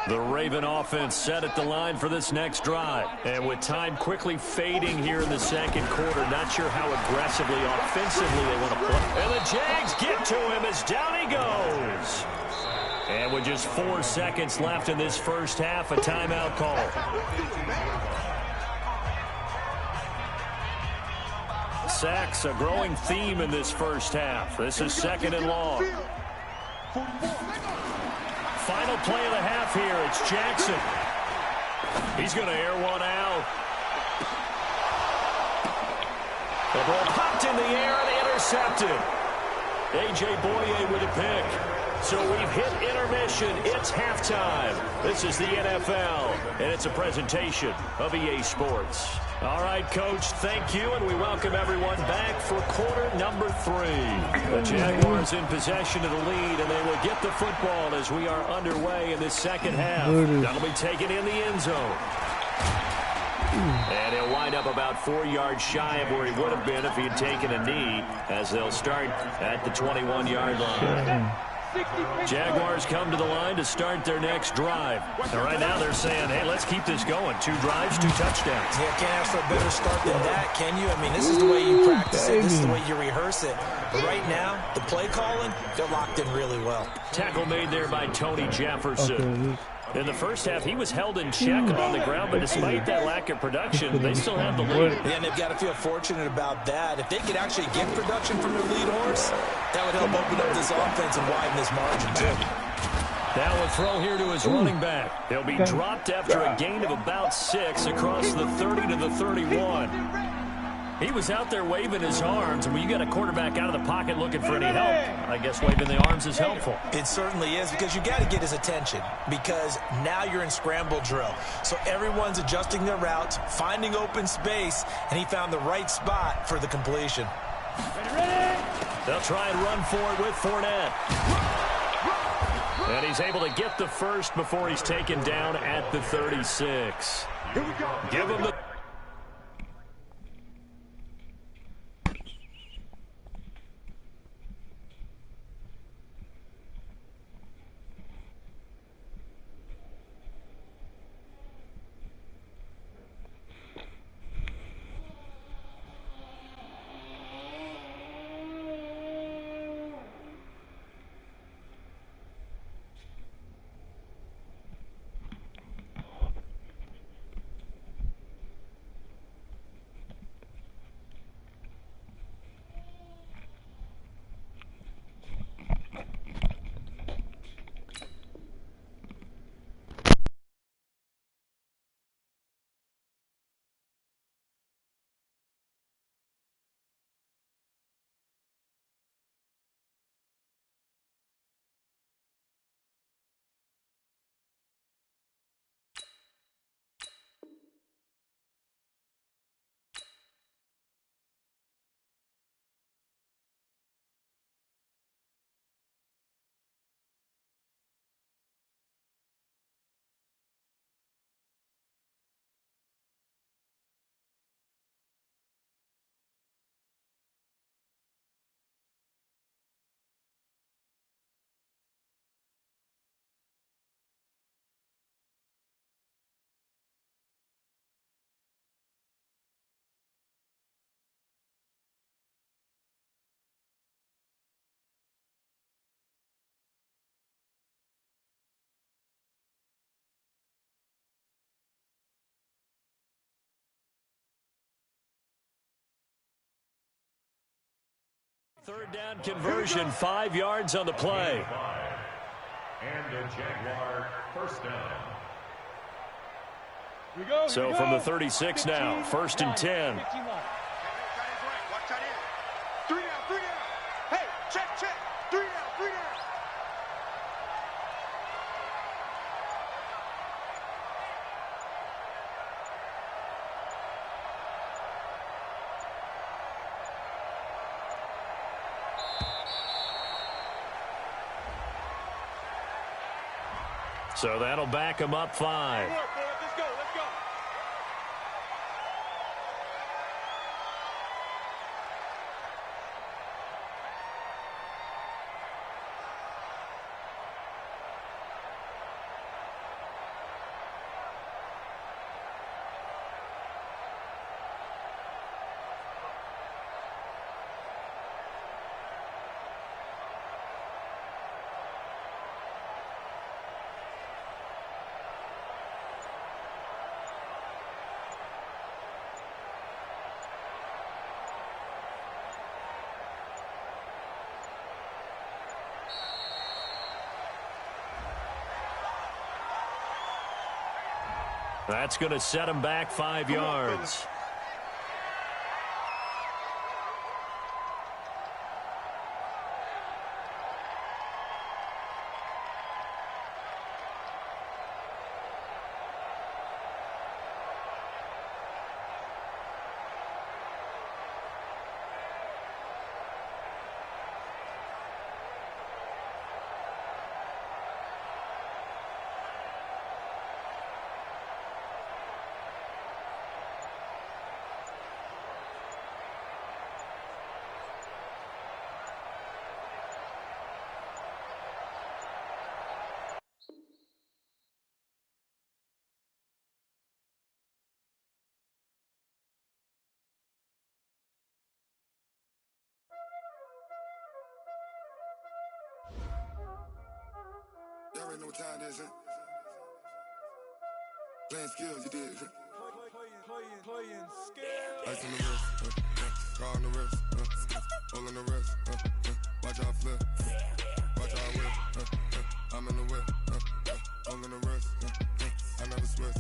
The Raven offense set at the line for this next drive. And with time quickly fading here in the second quarter, not sure how aggressively, offensively they want to play. And the Jags get to him as down he goes. And with just 4 seconds left in this first half, a timeout call. Sacks, a growing theme in this first half. This is second and long. Final play of the half here. It's Jackson. He's going to air one out. The ball popped in the air and intercepted. A.J. Boye with a pick. So we've hit intermission. It's halftime. This is the NFL, and it's a presentation of EA Sports. All right, Coach, thank you, and we welcome everyone back for quarter number 3. The Jaguars in possession of the lead, and they will get the football as we are underway in this second half. That'll be taken in the end zone. And he'll wind up about 4 yards shy of where he would have been if he had taken a knee, as they'll start at the 21-yard line. Jaguars come to the line to start their next drive. And right now they're saying, hey, let's keep this going. 2 drives, 2 touchdowns. Yeah, can't ask for a better start than that, can you? I mean, this is the way you practice it. This is the way you rehearse it. But right now, the play calling, they're locked in really well. Tackle made there by Tony Jefferson. In the first half, he was held in check on the ground, but despite that lack of production, they still have the lead. Yeah, and they've got to feel fortunate about that. If they could actually get production from their lead horse, that would help open up this offense and widen this margin, too. Now a throw here to his running back. He'll be dropped after a gain of about 6 across the 30 to the 31. He was out there waving his arms, and when you got a quarterback out of the pocket looking for any help, I guess waving the arms is helpful. It certainly is, because you got to get his attention, because now you're in scramble drill. So everyone's adjusting their routes, finding open space, and he found the right spot for the completion. They'll try and run for it with Fournette. And he's able to get the first before he's taken down at the 36. Here we go. Give him the... Third down conversion, 5 yards on the play. And the Jaguar first down. So from the 36 now, 1st and 10. Watch that in. 3 down, 3 down. Hey, check. 3 down, 3 down. So that'll back him up 5. Let's go. That's going to set him back 5 yards. Y'all already know what time it is, huh? Playing skills, you did. Playing skills. Ice on the wrist, car on the wrist, hole on the wrist, watch out flip, watch out whip, I'm in the whip, hole in the wrist, I never switch,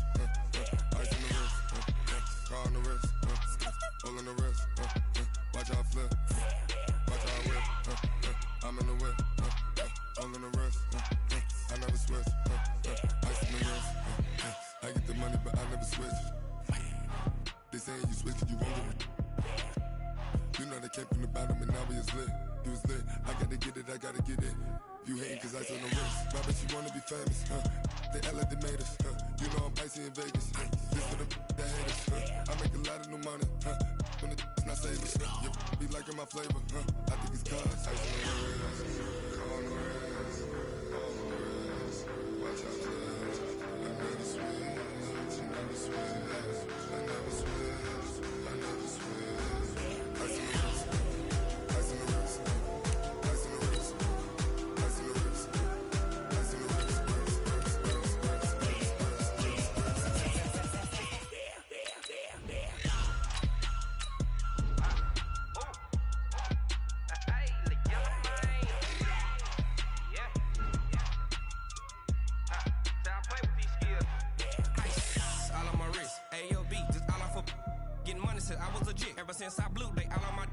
ice on the wrist, car on the wrist, hole in the wrist, watch out flip, watch out whip, I'm in the whip, hole in the wrist, I never switch, ice on the wrist, I get the money but I never switch. They saying you switch it, you won't get it. You know they came from the bottom and now we is lit. You was lit, I gotta get it, I gotta get it. You hating cause ice on the wrist. My bitch, you wanna be famous, They act like they made us, You know I'm icy in Vegas, This for the that hate us, I make a lot of new money, When it's not savers, You be liking my flavor, I think it's cause ice on the wrist, on the wrist, on the wrist. Watch out, flash, I never switch, I never switch, I never switch, I never switch. Ice on the wrist, ice on the wrist, ice on the wrist, ice on the wrist, ice on the wrist, I was legit. Ever since I blew, they all on my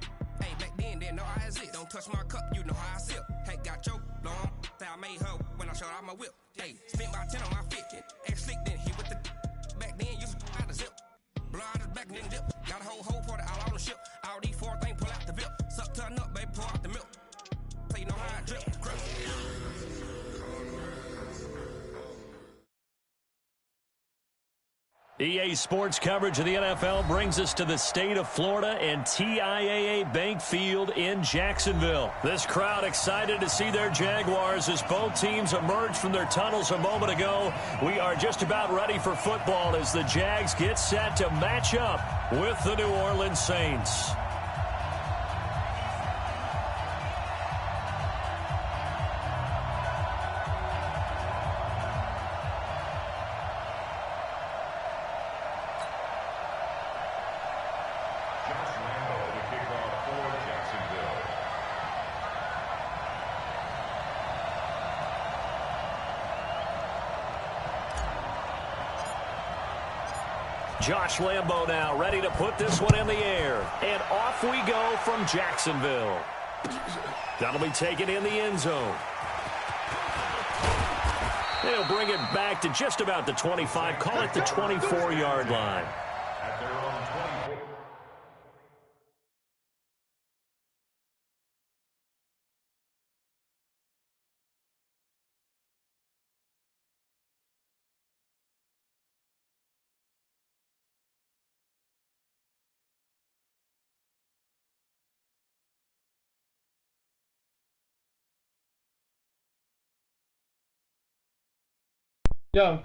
hey, back then, didn't know I exist. Don't touch my cup, you know how I sip. Hey, got choked, long. Say I made her when I showed out my whip. Hey, spent about 10 on my 50. Ex slick, then hit with the back then, used to out the zip. Blow out his back, then dip. Got a whole party all on the ship. All these 4 things pull out the bip. Suck, turn up, baby, pour out the milk. So you know how I drip. Crush. EA Sports coverage of the NFL brings us to the state of Florida and TIAA Bank Field in Jacksonville. This crowd excited to see their Jaguars as both teams emerged from their tunnels a moment ago. We are just about ready for football as the Jags get set to match up with the New Orleans Saints. Josh Lambo now ready to put this one in the air. And off we go from Jacksonville. That'll be taken in the end zone. They'll bring it back to just about the 25. Call it the 24-yard line. At their own 24. Go.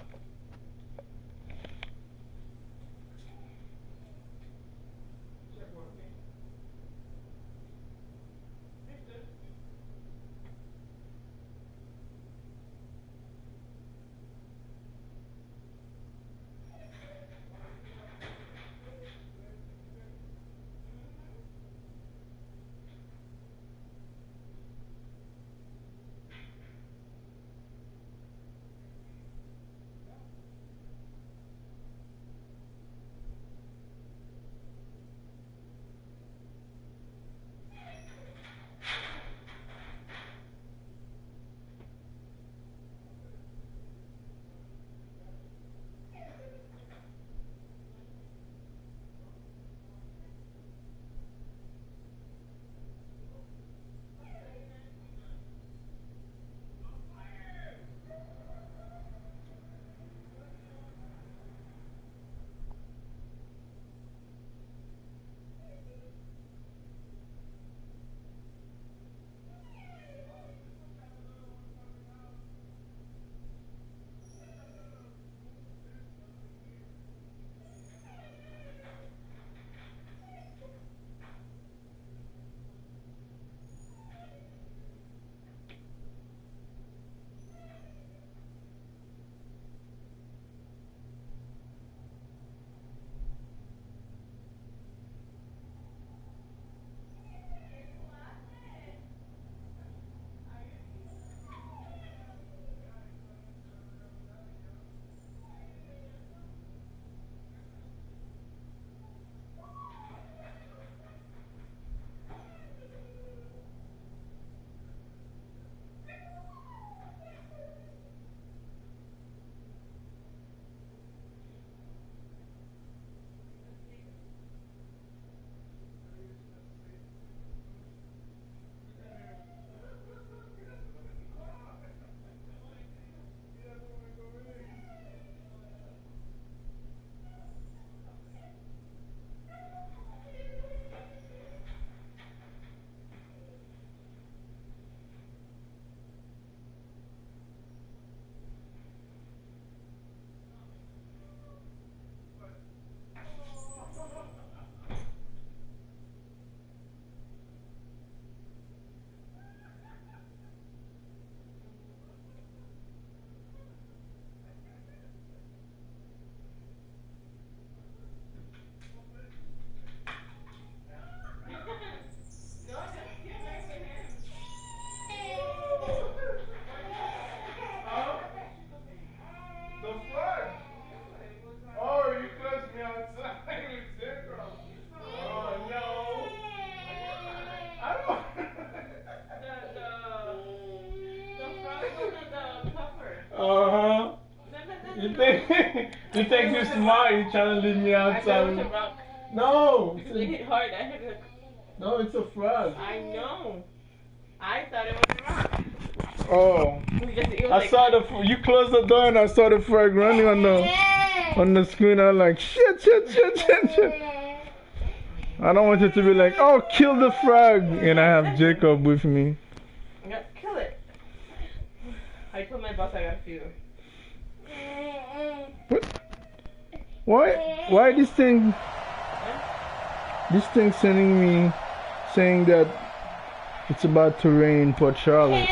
You think you're smart, you're trying to leave me outside. I thought it was a rock. No. If you hit hard, I hit it. No, it's a frog. I know. I thought it was a rock. Oh. I saw you closed the door and I saw the frog running on the screen. I was like, shit. I don't want it to be like, oh, kill the frog. And I have Jacob with me. Yeah, kill it. I told my boss I got a fever. What? Why this thing sending me saying that it's about to rain in Port Charlotte?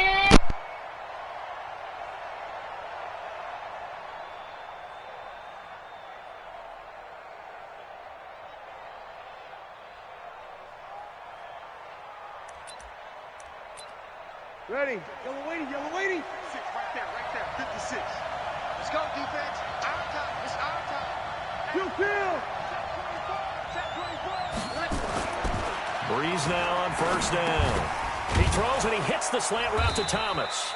Ready. Yellow waiting. 6, right there. 56. Let's go, defense. Our time. It's our time. Yourchill. Breeze now on first down. He throws and he hits the slant route to Thomas.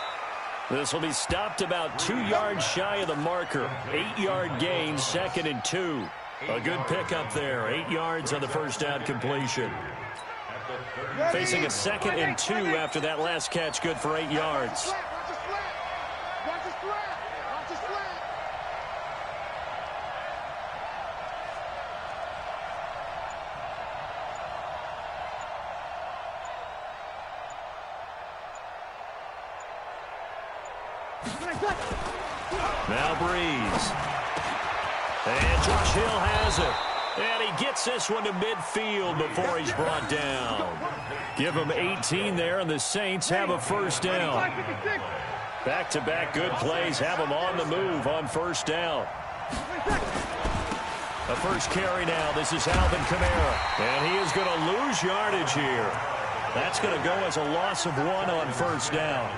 This will be stopped about 2 yards shy of the marker. 8-yard gain, 2nd and 2. A good pickup there. 8 yards on the first down completion. Facing a 2nd and 2 after that last catch, good for 8 yards. Now Breeze. And Yourchill has it. And he gets this one to midfield before he's brought down. Give him 18 there, and the Saints have a first down. Back-to-back good plays have them on the move on first down. A first carry now. This is Alvin Kamara. And he is going to lose yardage here. That's going to go as a loss of 1 on first down.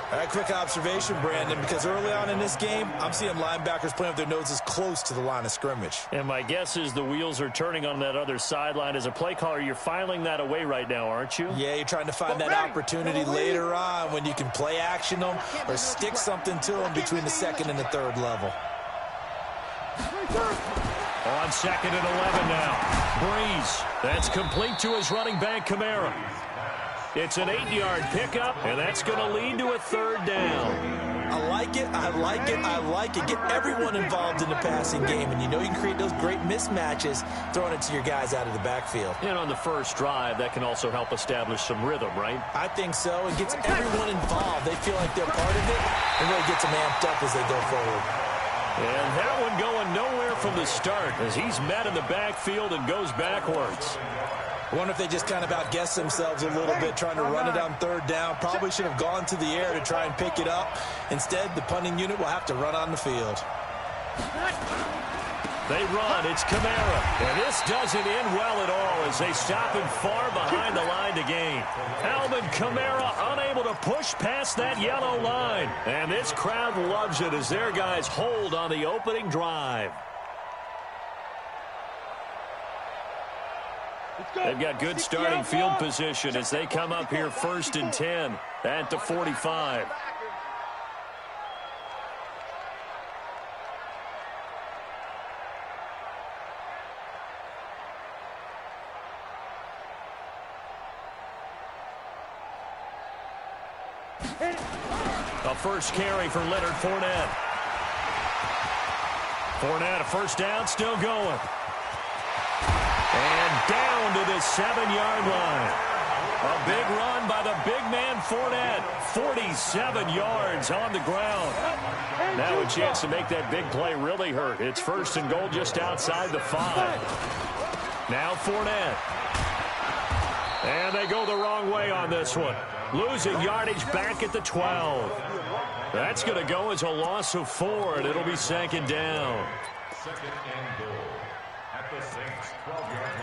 All right, quick observation, Brandon, because early on in this game, I'm seeing linebackers playing with their noses close to the line of scrimmage. And my guess is the wheels are turning on that other sideline. As a play caller, you're filing that away right now, aren't you? Yeah, you're trying to find that opportunity later on when you can play action them or stick something to them between the 2nd and the 3rd level. On 2nd and 11 now. Breeze. That's complete to his running back, Kamara. It's an 8-yard pickup, and that's going to lead to a 3rd down. I like it. Get everyone involved in the passing game, and you know you can create those great mismatches throwing it to your guys out of the backfield. And on the first drive, that can also help establish some rhythm, right? I think so. It gets everyone involved. They feel like they're part of it, and really gets them amped up as they go forward. And that one going nowhere from the start as he's met in the backfield and goes backwards. I wonder if they just kind of outguessed themselves a little bit trying to run it on 3rd down. Probably should have gone to the air to try and pick it up. Instead, the punting unit will have to run on the field. They run. It's Kamara. And this doesn't end well at all as they stop him far behind the line to gain. Alvin Kamara unable to push past that yellow line. And this crowd loves it as their guys hold on the opening drive. They've got good starting field position as they come up here 1st and 10 at the 45. A first carry for Leonard Fournette. Fournette, a first down, still going. And down to the 7-yard line. A big run by the big man Fournette. 47 yards on the ground. Now a chance to make that big play really hurt. It's 1st and goal just outside the 5. Now Fournette. And they go the wrong way on this one. Losing yardage back at the 12. That's going to go as a loss of 4, and it'll be 2nd down. 2nd and goal at the Saints 12-yard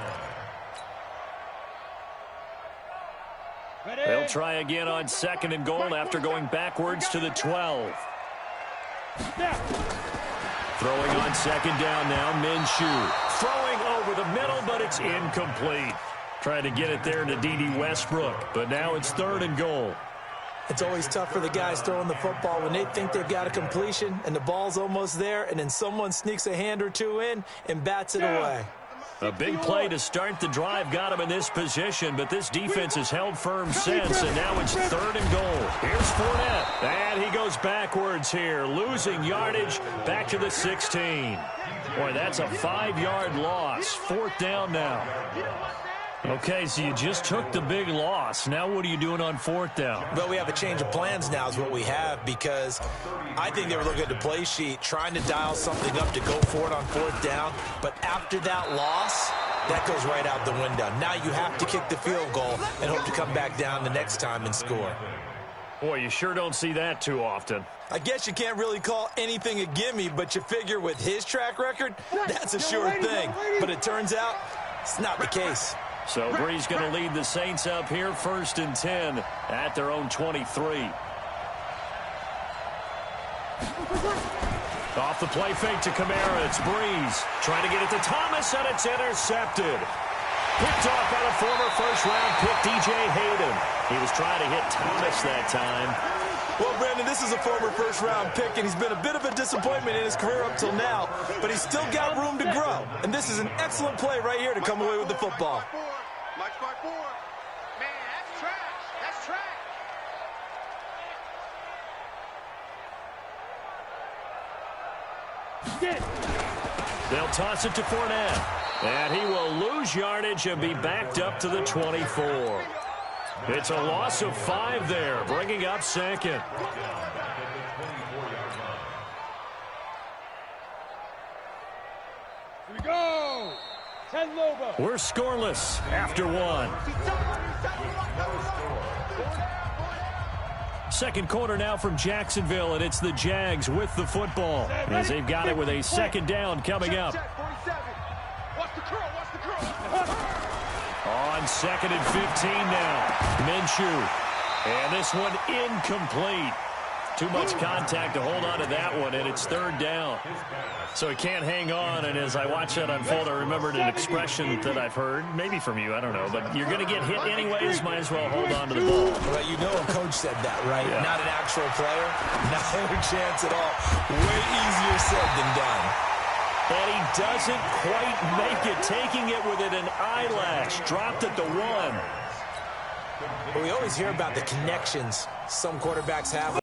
line. They'll try again on 2nd and goal after going backwards to the 12. Throwing on 2nd down now, Minshew. Throwing over the middle, but it's incomplete. Trying to get it there to D.D. Westbrook, but now it's 3rd and goal. It's always tough for the guys throwing the football when they think they've got a completion and the ball's almost there, and then someone sneaks a hand or two in and bats it away. A big play to start the drive got him in this position, but this defense has held firm since, and now it's 3rd and goal. Here's Fournette, and he goes backwards here, losing yardage back to the 16. Boy, that's a 5-yard loss. 4th down now. Okay, so you just took the big loss. Now what are you doing on 4th down? Well, we have a change of plans now is what we have, because I think they were looking at the play sheet, trying to dial something up to go for it on 4th down. But after that loss, that goes right out the window. Now you have to kick the field goal and hope to come back down the next time and score. Boy, you sure don't see that too often. I guess you can't really call anything a gimme, but you figure with his track record, that's a sure thing. But it turns out it's not the case. So Bree's going to lead the Saints up here, 1st and 10 at their own 23. Off the play fake to Kamara. It's Breeze trying to get it to Thomas, and it's intercepted. Picked off by the former first-round pick, DJ Hayden. He was trying to hit Thomas that time. Well, Brandon, this is a former first-round pick, and he's been a bit of a disappointment in his career up till now, but he's still got room to grow. And this is an excellent play right here to come away with the football. Match by 4. Man, that's trash. That's trash. They'll toss it to Fournette, and he will lose yardage and be backed up to the 24. It's a loss of 5 there, bringing up 2nd. Here we go. 10 Loba. We're scoreless after 1. 2nd quarter now from Jacksonville, and it's the Jags with the football as they've got it with a 2nd down coming up. On 2nd and 15 now, Minshew. And this one incomplete. Too much contact to hold on to that one, and it's 3rd down. So he can't hang on, and as I watch that unfold, I remembered an expression that I've heard, maybe from you, I don't know, but you're going to get hit anyways, might as well hold on to the ball. Well, you know a coach said that, right? Yeah. Not an actual player, not a chance at all. Way easier said than done. And he doesn't quite make it, taking it within an eyelash, dropped at the 1. Well, we always hear about the connections some quarterbacks have.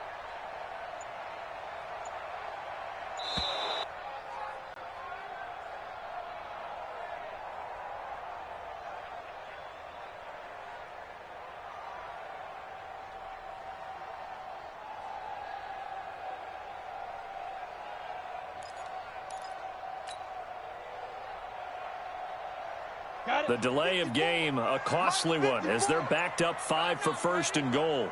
The delay of game, a costly one, as they're backed up 5 for 1st and goal.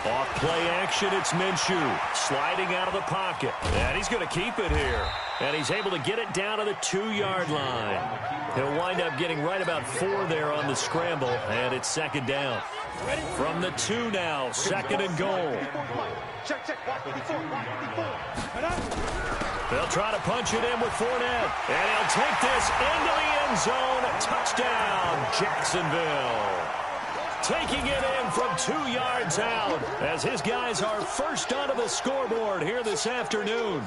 Off play action, it's Minshew sliding out of the pocket. And he's going to keep it here. And he's able to get it down to the 2-yard line. He'll wind up getting right about 4 there on the scramble, and it's 2nd down. From the 2 now, 2nd and goal. They'll try to punch it in with Fournette, and he'll take this into the end zone. Touchdown, Jacksonville. Taking it in from 2 yards out as his guys are first onto the scoreboard here this afternoon.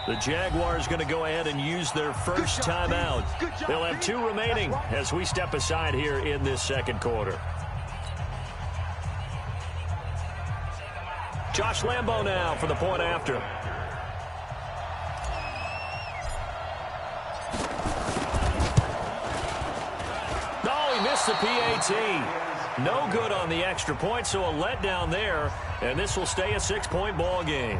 The Jaguars going to go ahead and use their first timeout. They'll have 2 remaining as we step aside here in this 2nd quarter. Josh Lambo now for the point after. Oh, he missed the PAT. No good on the extra point, so a letdown there, and this will stay a 6-point ball game.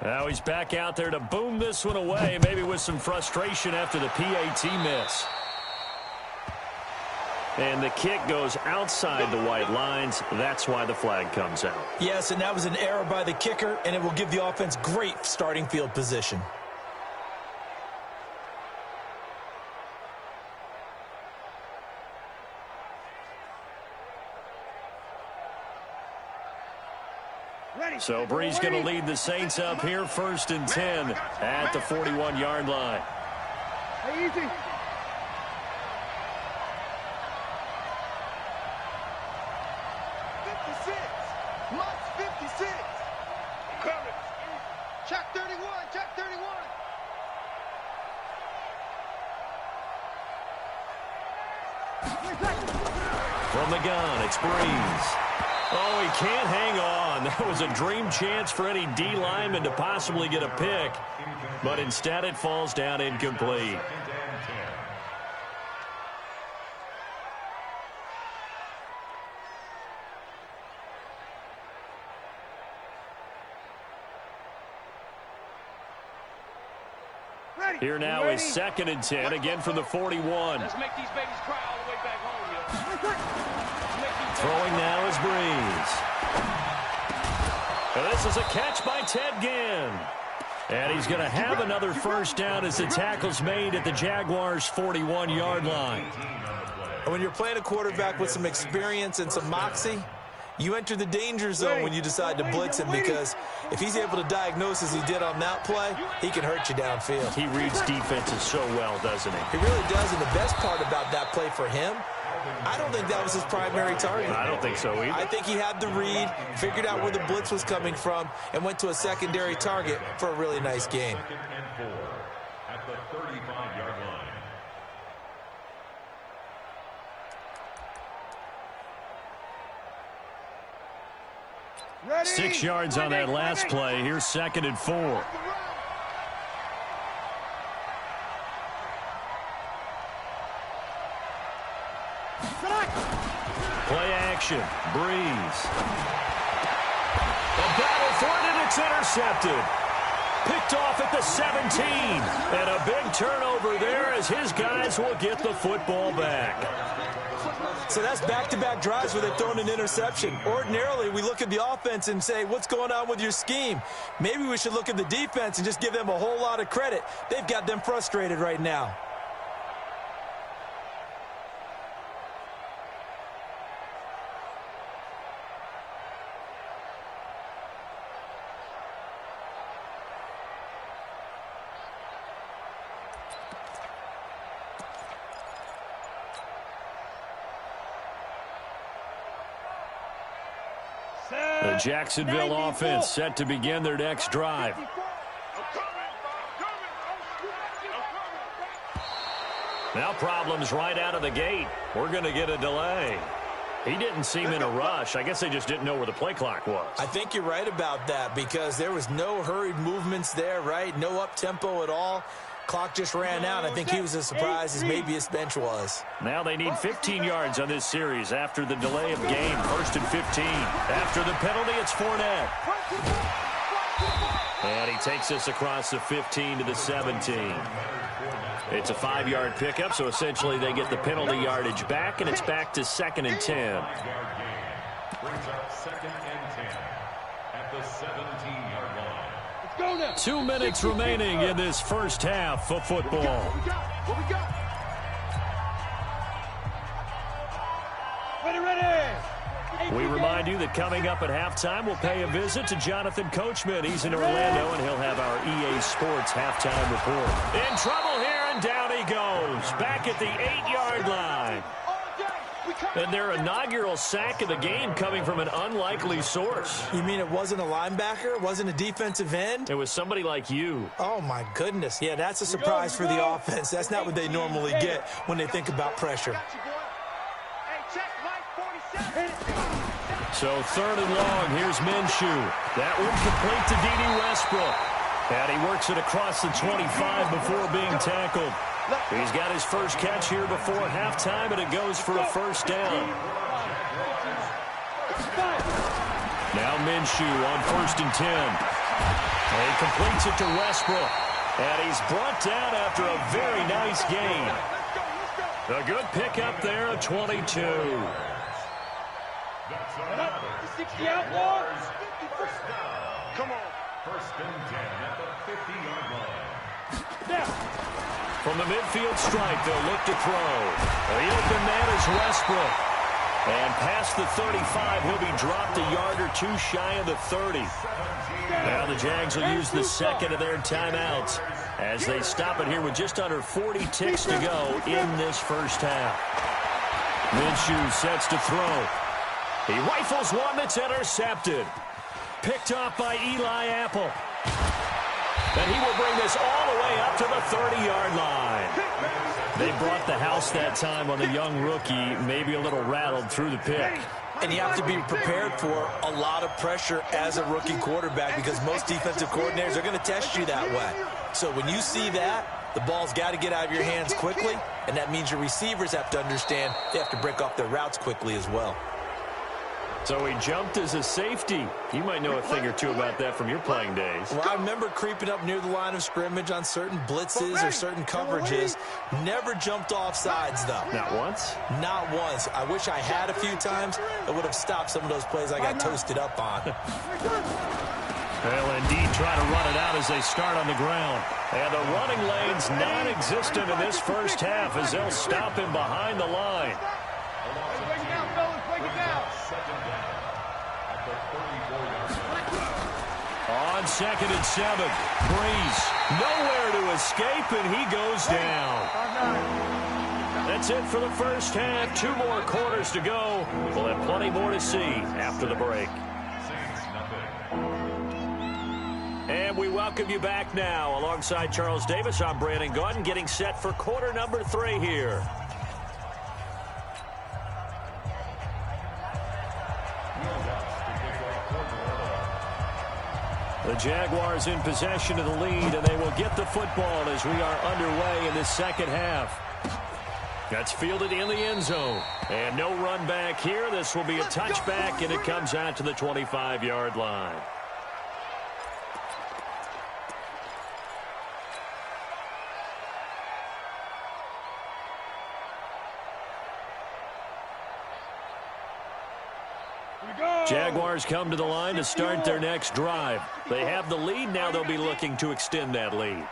Now he's back out there to boom this one away, maybe with some frustration after the PAT miss. And the kick goes outside the white lines. That's why the flag comes out. Yes, and that was an error by the kicker, and it will give the offense great starting field position. So Bree's going to lead the Saints up here 1st and 10 at the 41-yard line. Hey, easy. 56. Must 56. Coming. Check 31. Check 31. From the gun, it's Breeze. Oh, he can't hang on. That was a dream chance for any D lineman to possibly get a pick. But instead it falls down incomplete. Here now is 2nd and 10, again from the 41. Let's make these babies cry all the way back home, yo. Throwing now is Breeze. And this is a catch by Ted Ginn. And he's going to have another first down as the tackle's made at the Jaguars' 41-yard line. When you're playing a quarterback with some experience and some moxie, you enter the danger zone when you decide to blitz him, because if he's able to diagnose as he did on that play, he can hurt you downfield. He reads defenses so well, doesn't he? He really does, and the best part about that play for him, I don't think that was his primary target. I don't think so either. I think he had the read, figured out where the blitz was coming from, and went to a secondary target for a really nice game. 2nd and 4 at the 35-yard line. Ready? 6 yards on that last play. Here's 2nd and 4. Play action. Breeze. The battle for it, and it's intercepted. Picked off at the 17. And a big turnover there as his guys will get the football back. So that's back-to-back drives where they've thrown an interception. Ordinarily, we look at the offense and say, what's going on with your scheme? Maybe we should look at the defense and just give them a whole lot of credit. They've got them frustrated right now. The Jacksonville offense set to begin their next drive. Now problems right out of the gate. We're going to get a delay. He didn't seem in a rush. I guess they just didn't know where the play clock was. I think you're right about that, because there was no hurried movements there, right? No up-tempo at all. Clock just ran out. I think he was as surprised as maybe his bench was. Now they need 15 yards on this series after the delay of game. 1st and 15. After the penalty, it's Fournette. And he takes us across the 15 to the 17. It's a 5-yard pickup, so essentially they get the penalty yardage back, and it's back to 2nd and 10. Brings up 2nd and 10 at the 17-yard line. 2 minutes remaining in this first half of football. What we got? Ready. We remind you that coming up at halftime, we'll pay a visit to Jonathan Coachman. He's in Orlando, and he'll have our EA Sports halftime report. In trouble here, and down he goes. Back at the 8-yard line. And their inaugural sack of the game coming from an unlikely source. You mean it wasn't a linebacker? It wasn't a defensive end? It was somebody like you. Oh, my goodness. Yeah, that's a surprise for the offense. That's not what they normally get when they think about pressure. So 3rd and long, here's Minshew. That one complete to D.D. Westbrook. And he works it across the 25 before being tackled. He's got his first catch here before halftime, and it goes for a first down. Now Minshew on 1st and 10. And he completes it to Westbrook. And he's brought down after a very nice gain. A good pickup there at 22. That's another. 60 out, ball. Come on. First and 10 at the 50-yard line. Now. From the midfield stripe, they'll look to throw. The open man is Westbrook. And past the 35, he'll be dropped a yard or two shy of the 30. Now the Jags will use the second of their timeouts as they stop it here with just under 40 ticks to go in this first half. Minshew sets to throw. He rifles one that's intercepted. Picked off by Eli Apple. And he will bring this all the way up to the 30-yard line. They brought the house that time on the young rookie, maybe a little rattled through the pick. And you have to be prepared for a lot of pressure as a rookie quarterback because most defensive coordinators are going to test you that way. So when you see that, the ball's got to get out of your hands quickly, and that means your receivers have to understand they have to break off their routes quickly as well. So he jumped as a safety. You might know a thing or two about that from your playing days. Well, I remember creeping up near the line of scrimmage on certain blitzes or certain coverages. Never jumped off sides, though. Not once? Not once. I wish I had a few times. It would have stopped some of those plays I got toasted up on. They'll indeed try to run it out as they start on the ground. And the running lane's non-existent in this first half as they'll stop him behind the line. Break it down, fellas. Break it down. On 2nd and 7, Breeze nowhere to escape, and he goes down. That's it for the first half. 2 more quarters to go. We'll have plenty more to see after the break. And we welcome you back now. Alongside Charles Davis, I'm Brandon Gaudin, getting set for quarter number 3 here. The Jaguars in possession of the lead, and they will get the football as we are underway in the second half. That's fielded in the end zone. And no run back here. This will be a touchback, and it comes out to the 25-yard line. Jaguars come to the line to start their next drive. They have the lead. Now they'll be looking to extend that lead.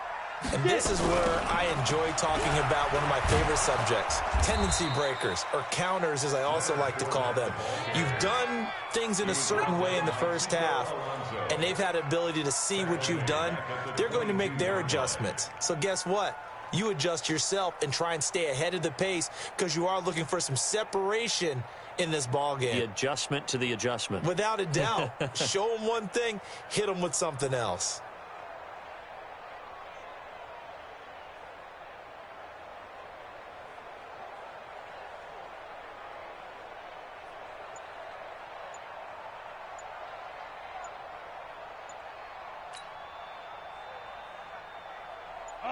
And this is where I enjoy talking about one of my favorite subjects, tendency breakers, or counters as I also like to call them. You've done things in a certain way in the first half, and they've had the ability to see what you've done. They're going to make their adjustments. So guess what? You adjust yourself and try and stay ahead of the pace because you are looking for some separation in this ball game. The adjustment to the adjustment. Without a doubt. Show them one thing, hit them with something else.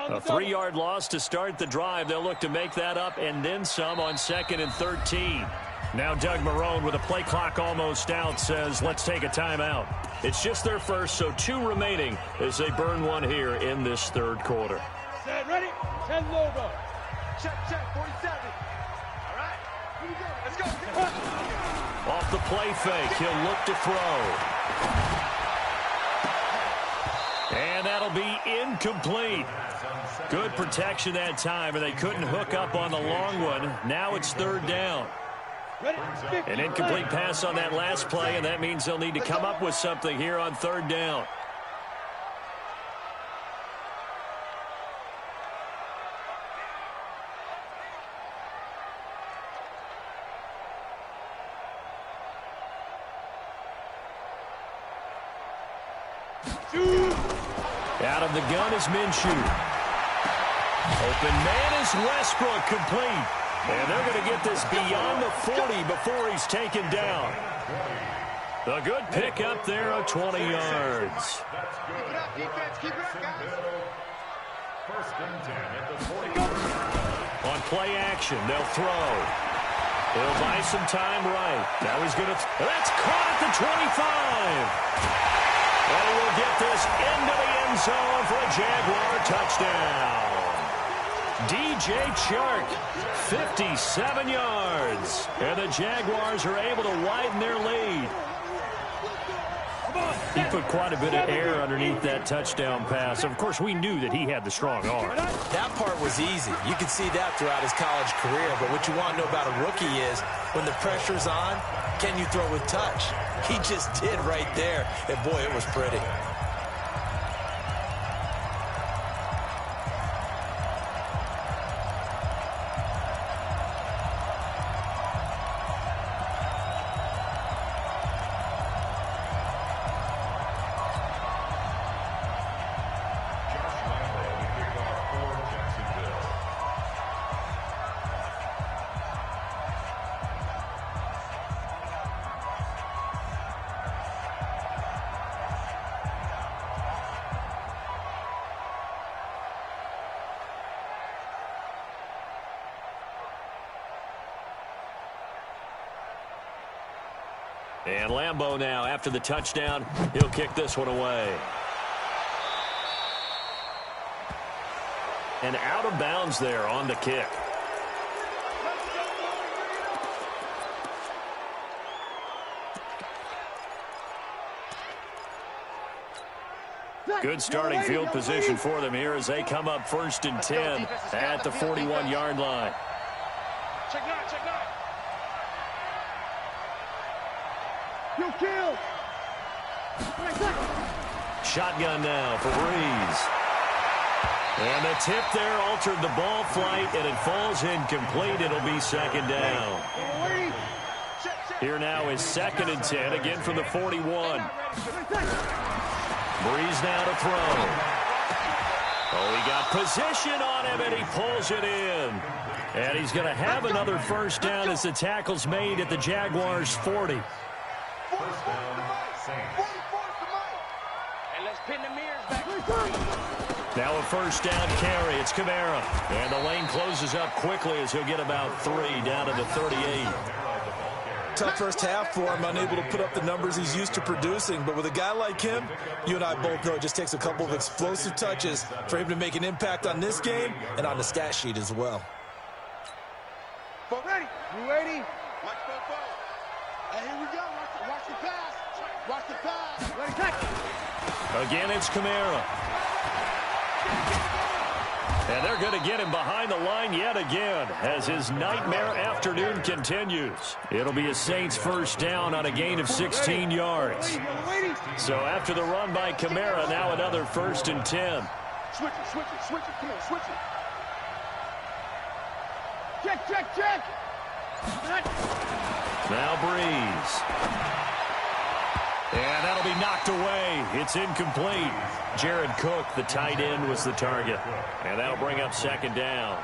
A 3-yard loss to start the drive. They'll look to make that up and then some on 2nd and 13. Now Doug Marrone, with the play clock almost out, says let's take a timeout. It's just their first, so 2 remaining as they burn one here in this third quarter. Set, ready? 10 logo. Check, 47. All right, here we go. Let's go. Off the play fake, he'll look to throw. And that'll be incomplete. Good protection that time, and they couldn't hook up on the long one. Now it's 3rd down. An incomplete pass on that last play, and that means they'll need to come up with something here on 3rd down. Out of the gun is Minshew. Open man is Westbrook, complete. And they're going to get this beyond the 40 before he's taken down. A good pick up there of 20 yards. Keep it up, defense. Keep it up, guys. First and 10 at the 40. On play action, they'll throw. He'll buy some time right. Now he's going to... That's caught at the 25. And he will get this into the end zone for a Jaguar touchdown. DJ Chark, 57 yards. And the Jaguars are able to widen their lead. He put quite a bit of air underneath that touchdown pass. Of course, we knew that he had the strong arm. That part was easy. You can see that throughout his college career. But what you want to know about a rookie is when the pressure's on, can you throw with touch? He just did right there. And, boy, it was pretty. And Lambeau now, after the touchdown, he'll kick this one away. And out of bounds there on the kick. Good starting field position for them here as they come up 1st and 10 at the 41-yard line. Check out, check out. You kill. Shotgun now for Breeze. And the tip there altered the ball flight, and it falls incomplete. It'll be 2nd down. Here now is 2nd and 10, again from the 41. Breeze now to throw. Oh, he got position on him, and he pulls it in. And he's going to have another 1st down as the tackle's made at the Jaguars' 40. First down, Saints. And let's pin the mirrors back. Now a 1st down carry. It's Kamara. And the lane closes up quickly as he'll get about 3 down to the 38. Tough first half for him, unable to put up the numbers he's used to producing. But with a guy like him, you and I both know it just takes a couple of explosive touches for him to make an impact on this game and on the stat sheet as well. Ready? You ready? Watch the ball. Hey, here we go. Watch the pass. Watch the pass. Ready, catch. Again, it's Kamara. And they're going to get him behind the line yet again as his nightmare afternoon continues. It'll be a Saints 1st down on a gain of 16 yards. So after the run by Kamara, now another 1st and 10. Switch it, switch it, switch it. Come on, switch it. Check, check, check. Now Breeze. And that'll be knocked away. It's incomplete. Jared Cook, the tight end, was the target. And that'll bring up 2nd down.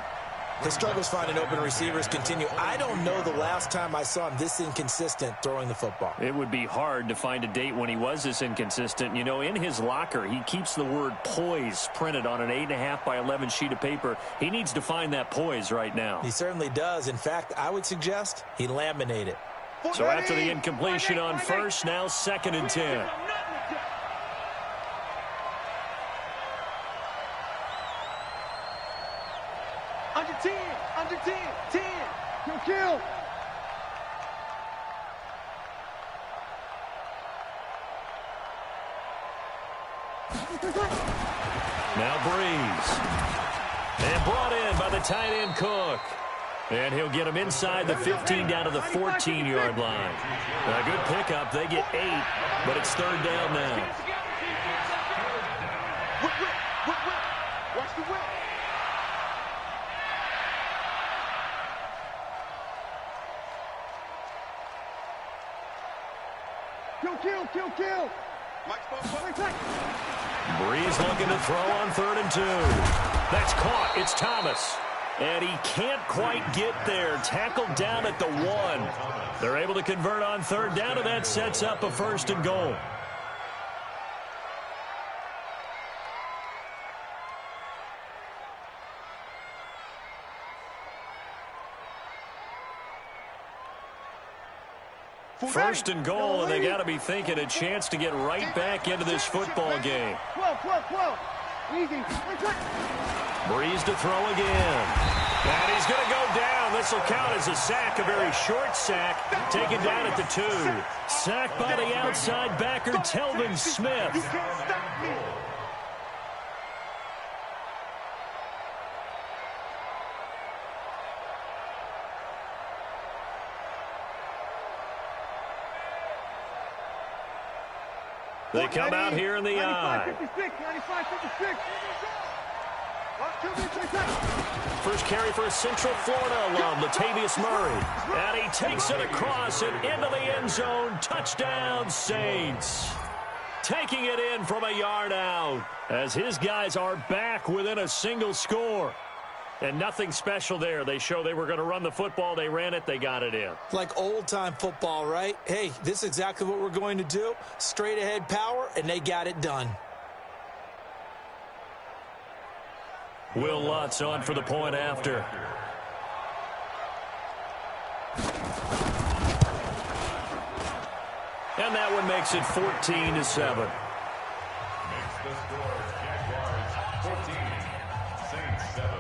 His struggles finding open receivers continue. I don't know the last time I saw him this inconsistent throwing the football. It would be hard to find a date when he was this inconsistent. You know, in his locker, he keeps the word poise printed on an 8.5 by 11 sheet of paper. He needs to find that poise right now. He certainly does. In fact, I would suggest he laminate it. So after the incompletion on 1st, now 2nd and 10. Under 10, 10. Kill. Now Breeze. And brought in by the tight end Cook. And he'll get him inside the 15 down to the 14-yard line. A good pickup. They get 8, but it's 3rd down now. Watch the whip. Kill. Breeze looking to throw on 3rd and 2. That's caught. It's Thomas. And he can't quite get there. Tackled down at the 1. They're able to convert on 3rd down, and that sets up a 1st and goal. First and goal, and they got to be thinking a chance to get right back into this football game. 12. Easy. Breeze to throw again. And he's going to go down. This will count as a sack, a very short sack, taken down at the 2. Sacked by the outside backer, Telvin Smith. You can't stop me. They come out here in the eye. 95-56. First carry for a Central Florida alum, Latavius Murray. And he takes it across and into the end zone. Touchdown, Saints. Taking it in from a yard out as his guys are back within a single score. And nothing special there. They show they were going to run the football. They ran it. They got it in. Like old-time football, right? Hey, this is exactly what we're going to do. Straight-ahead power, and they got it done. Will Lutz on for the point after. And that one makes it 14-7. Makes the score Jaguars 14, Saints 7.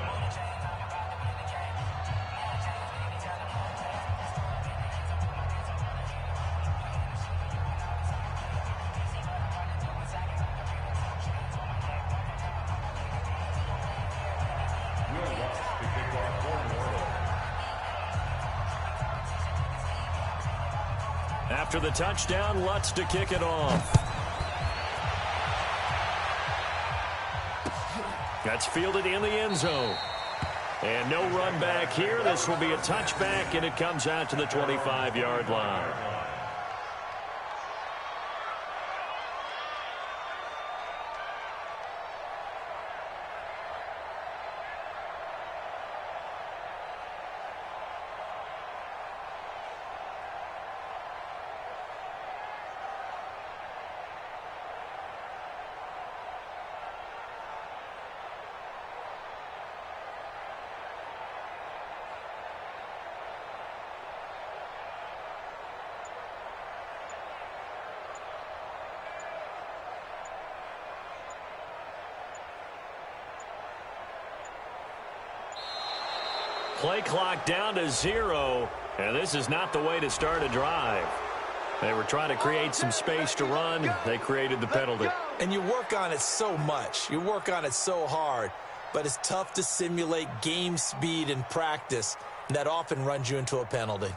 After the touchdown, Lutz to kick it off. That's fielded in the end zone. And no run back here. This will be a touchback, and it comes out to the 25-yard line. Play clock down to 0, and this is not the way to start a drive. They were trying to create some space to run. They created the penalty. And you work on it so much. You work on it so hard. But it's tough to simulate game speed in practice. And that often runs you into a penalty.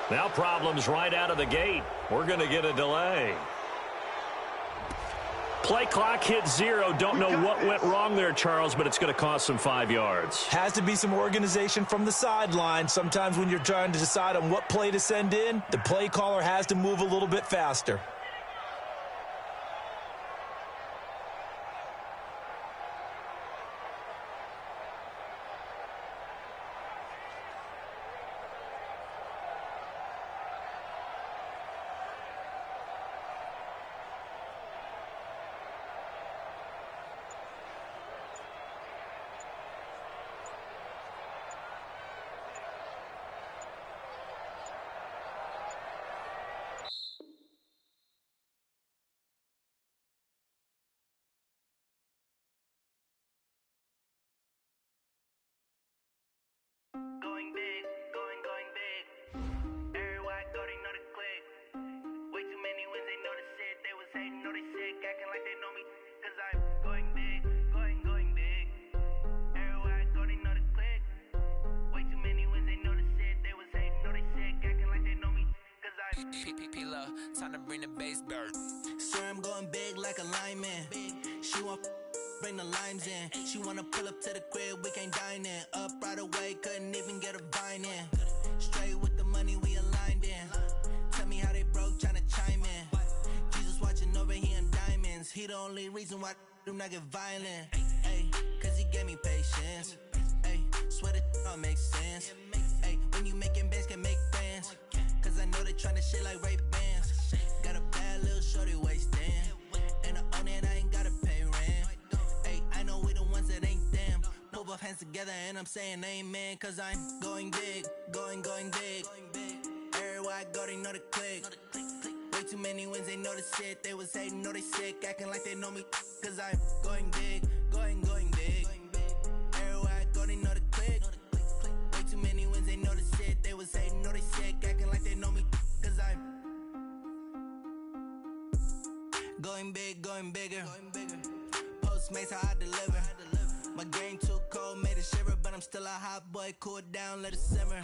Now problems right out of the gate. We're going to get a delay. Play clock hit 0. Don't know what went wrong there, Charles, but it's going to cost them 5 yards. Has to be some organization from the sideline. Sometimes when you're trying to decide on what play to send in, the play caller has to move a little bit faster. Going big, going big. Everywhere I go, they know the click. Way too many wins, they know the shit. They was hating, know they sick, acting like they know me. Cause I'm going big, going big. Everywhere I go, they know the click. Way too many wins, they know the shit. They was hating, know they sick, acting like they know me. Cause I'm P-P-P-Love, time to bring the bass bird. Swear I'm going big like a lineman. She want bring the limes in. She wanna pull up to the crib, we can't dine in. Up right away, couldn't even get a vine in. Straight with the money we aligned in. Tell me how they broke, tryna chime in. he the only reason why I do not get violent. Ay, cause he gave me patience. Ay, swear that don't make sense. Ay, when you making bands, can make friends. Cause I know they tryna shit like Ray-Bans. Got a bad little shorty wasting. And I own it, I ain't gotta pay rent. Ay, I know we the ones that ain't them. Pull both hands together and I'm saying amen. Cause I'm going big, going big. Everywhere I go, they know the click. Way too many wins, they know the shit. They was hating, know they sick, acting like they know me. Cause I'm going big, going big. Everywhere I go, they know the click. Way too many wins, they know the shit. They was hating, know they sick, acting like they know me. Cause I'm going big, going bigger. Postmates, how I deliver. My game too cold, made it shiver. But I'm still a hot boy, cool it down, let it simmer.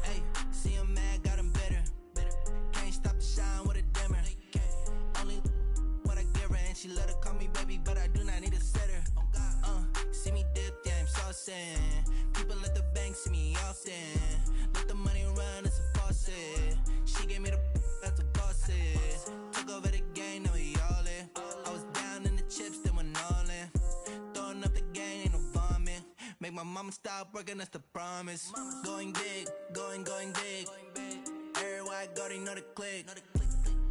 Hey, see him mad, got him bitter. Can't stop the shine with a dimmer. Only what I give her, and she let her call me baby, but I do not need a sitter. See me dip, yeah, I'm saucing. People at the bank see me often. Let the money run, it's a faucet. She gave me the that's a boss it. Took over the game, now we all in. I was down in the chips, then went all in. Throwing up the game, ain't no vomit. Make my mama stop working, that's the promise. Going big, going big. Everywhere I go, they know the click.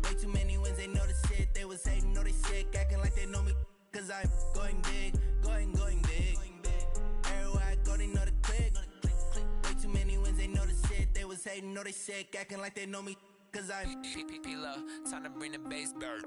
Way too many wins, they know the shit. They was hating, know they sick, acting like they know me. Cause I'm going big, going big. Everywhere I go, they know the click. Way too many wins, they know the shit. They was hating, know they sick, acting like they know me. Cause I'm P-Love, time to bring the bass bird.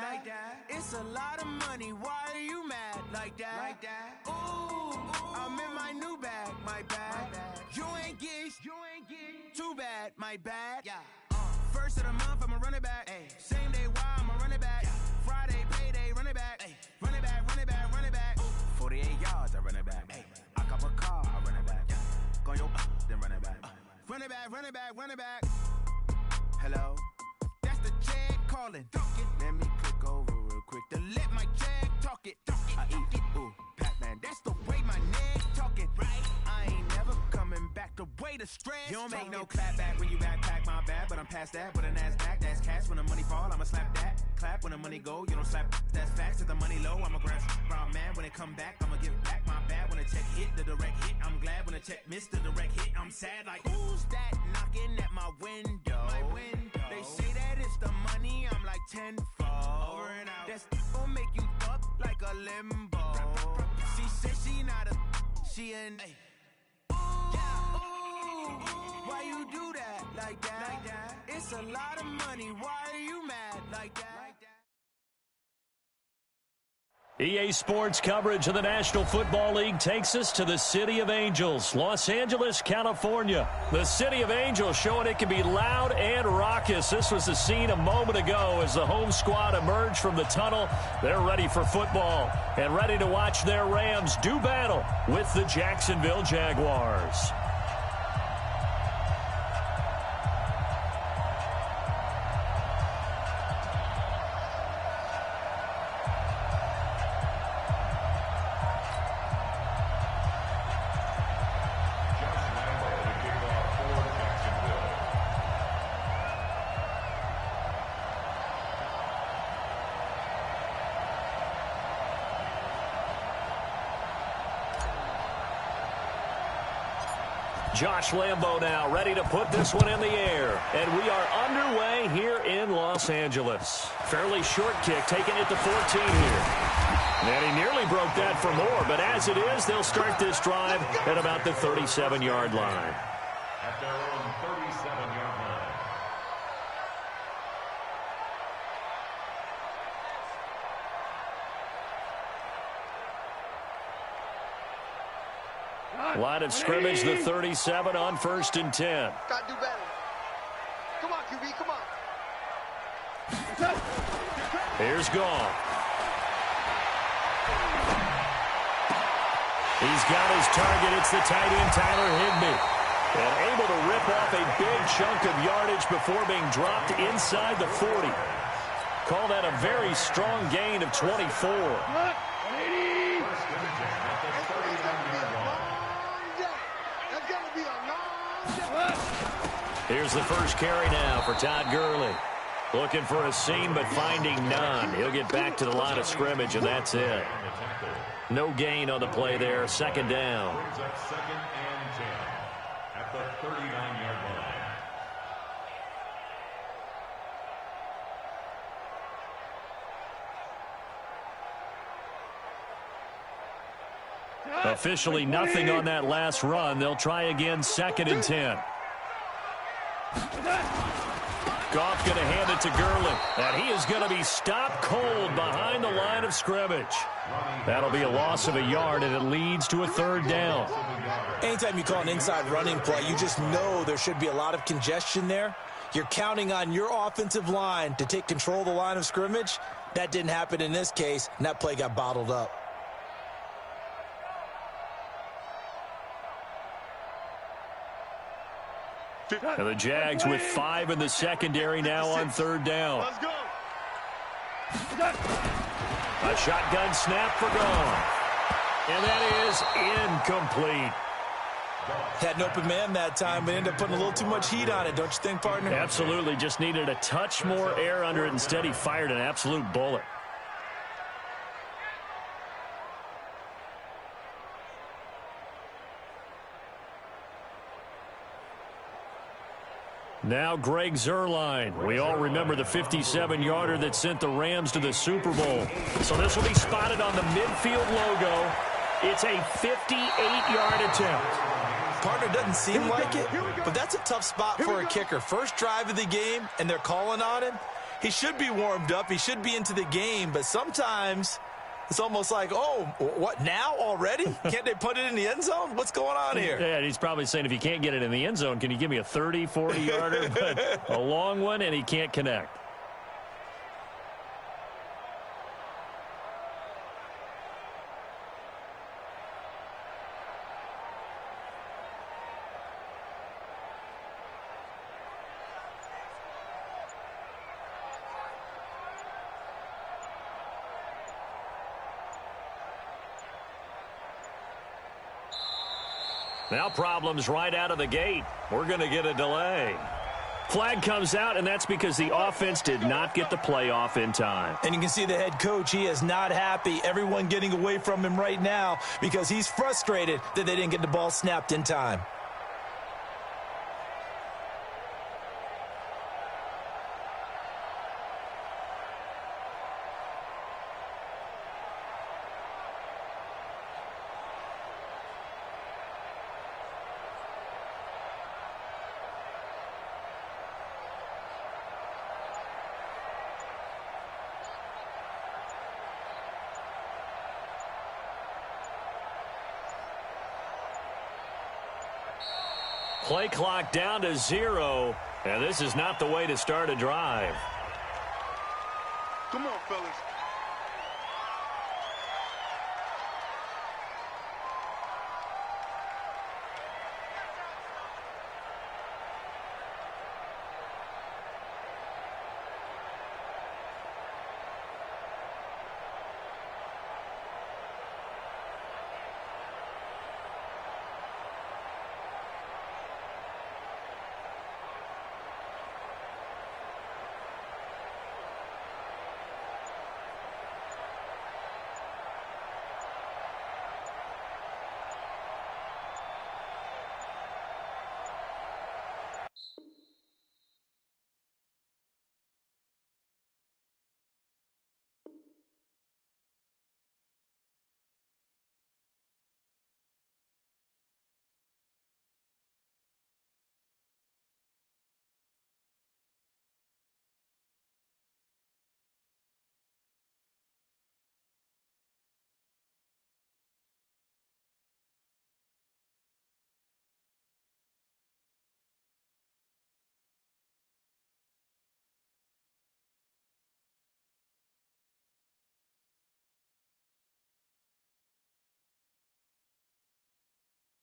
Like that. It's a lot of money. Why are you mad like that? Ooh, I'm in my new bag, my bad. You ain't get too bad, my bad. Yeah. First of the month, I'ma run it back. Ay. Same day, why I'ma run it back. Yeah. Friday, payday, run it back. Ay. Run it back, run it back, run it back. Ooh. 48 yards, I run it back. Ay. I cop a car, I run it back. Yeah. Go your then run it back. Run it back, run it back, run it back. Hello? That's the Jag calling. Let me click over real quick to let my Jag talk it. I eat it, ooh, Pac-Man. That's the way my neck talking. Right? I ain't never coming back the way the stress. You don't make no clap back when you backpack, my bad. But I'm past that with a NASDAQ. That's cash when the money fall. I'ma slap that. Clap when the money go. You don't slap. That's facts. If the money low, I'ma grab round man. When it come back, I'ma give back my bad. When the check hit, the direct hit. I'm glad when the check missed the direct hit. I'm sad like who's that knocking at my window? They say that it's the money. I'm like tenfold. Over and out. That's gon' make you up like a limbo. She said she not a. She an. Why you do that like that? It's a lot of money. Why are you mad like that? EA Sports coverage of the National Football League takes us to the City of Angels, Los Angeles, California. The City of Angels showing it can be loud and raucous. This was the scene a moment ago as the home squad emerged from the tunnel. They're ready for football and ready to watch their Rams do battle with the Jacksonville Jaguars. Josh Lambo now ready to put this one in the air. And we are underway here in Los Angeles. Fairly short kick, taking it to 14 here. And he nearly broke that for more, but as it is, they'll start this drive at about the 37-yard line. At their own 37-yard line, Line of scrimmage, the 37 on 1st and 10. Gotta do better. Come on, QB, come on. Here's Goff. He's got his target. It's the tight end, Tyler Higbee. And able to rip off a big chunk of yardage before being dropped inside the 40. Call that a very strong gain of 24. Here's the first carry now for Todd Gurley. Looking for a seam, but finding none. He'll get back to the line of scrimmage, and that's it. No gain on the play there. 2nd down. Second and 10 at the 39-yard line. Officially nothing on that last run. They'll try again, 2nd and 10. Goff going to hand it to Gurley. And he is going to be stopped cold behind the line of scrimmage. That'll be a loss of a yard, and it leads to a 3rd down. Anytime you call an inside running play, you just know there should be a lot of congestion there. You're counting on your offensive line to take control of the line of scrimmage. That didn't happen in this case, and that play got bottled up. And the Jags with 5 in the secondary now on 3rd down. Let's go. A shotgun snap for Goff. And that is incomplete. Had an open man that time, but ended up putting a little too much heat on it, don't you think, partner? Absolutely. Just needed a touch more air under it. Instead, he fired an absolute bullet. Now Greg Zuerlein. We all remember the 57-yarder that sent the Rams to the Super Bowl. So this will be spotted on the midfield logo. It's a 58-yard attempt. Partner doesn't seem like it, but that's a tough spot for a kicker. First drive of the game, and they're calling on him. He should be warmed up. He should be into the game, but sometimes it's almost like, oh, what, now already? Can't they put it in the end zone? What's going on here? Yeah, he's probably saying, if you can't get it in the end zone, can you give me a 30, 40-yarder? But a long one, and he can't connect. Now problems right out of the gate. We're going to get a delay. Flag comes out, and that's because the offense did not get the play off in time. And you can see the head coach, he is not happy. Everyone getting away from him right now because he's frustrated that they didn't get the ball snapped in time. Play clock down to 0, and this is not the way to start a drive. Come on, fellas.